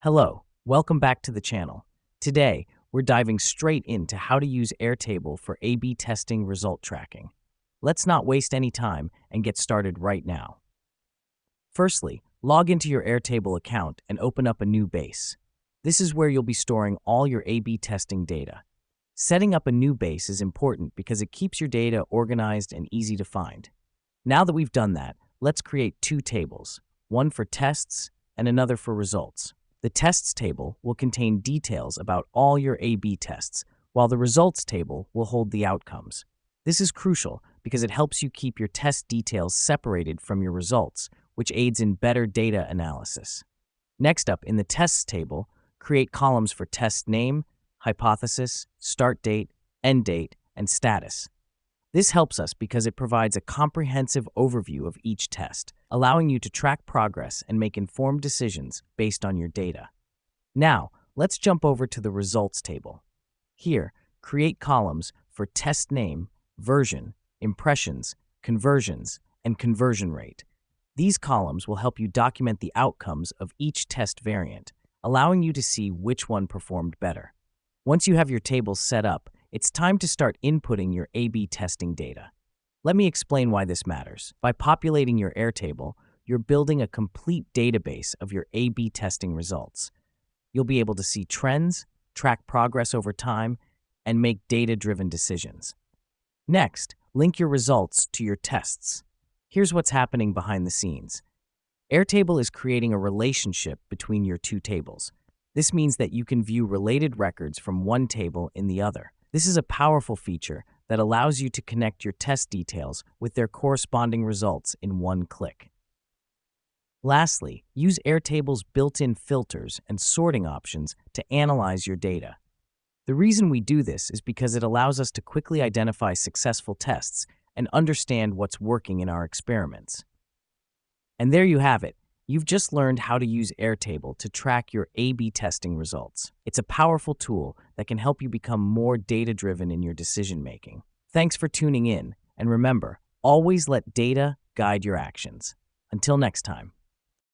Hello, welcome back to the channel. Today, we're diving straight into how to use Airtable for A/B testing result tracking. Let's not waste any time and get started right now. Firstly, log into your Airtable account and open up a new base. This is where you'll be storing all your A/B testing data. Setting up a new base is important because it keeps your data organized and easy to find. Now that we've done that, let's create two tables, one for tests and another for results. The tests table will contain details about all your A/B tests, while the results table will hold the outcomes. This is crucial because it helps you keep your test details separated from your results, which aids in better data analysis. Next up, in the tests table, create columns for test name, hypothesis, start date, end date, and status. This helps us because it provides a comprehensive overview of each test, allowing you to track progress and make informed decisions based on your data. Now, let's jump over to the results table. Here, create columns for test name, version, impressions, conversions, and conversion rate. These columns will help you document the outcomes of each test variant, allowing you to see which one performed better. Once you have your tables set up, it's time to start inputting your A/B testing data. Let me explain why this matters. By populating your Airtable, you're building a complete database of your A/B testing results. You'll be able to see trends, track progress over time, and make data-driven decisions. Next, link your results to your tests. Here's what's happening behind the scenes. Airtable is creating a relationship between your two tables. This means that you can view related records from one table in the other. This is a powerful feature that allows you to connect your test details with their corresponding results in one click. Lastly, use Airtable's built-in filters and sorting options to analyze your data. The reason we do this is because it allows us to quickly identify successful tests and understand what's working in our experiments. And there you have it. You've just learned how to use Airtable to track your A/B testing results. It's a powerful tool that can help you become more data-driven in your decision-making. Thanks for tuning in, and remember, always let data guide your actions. Until next time.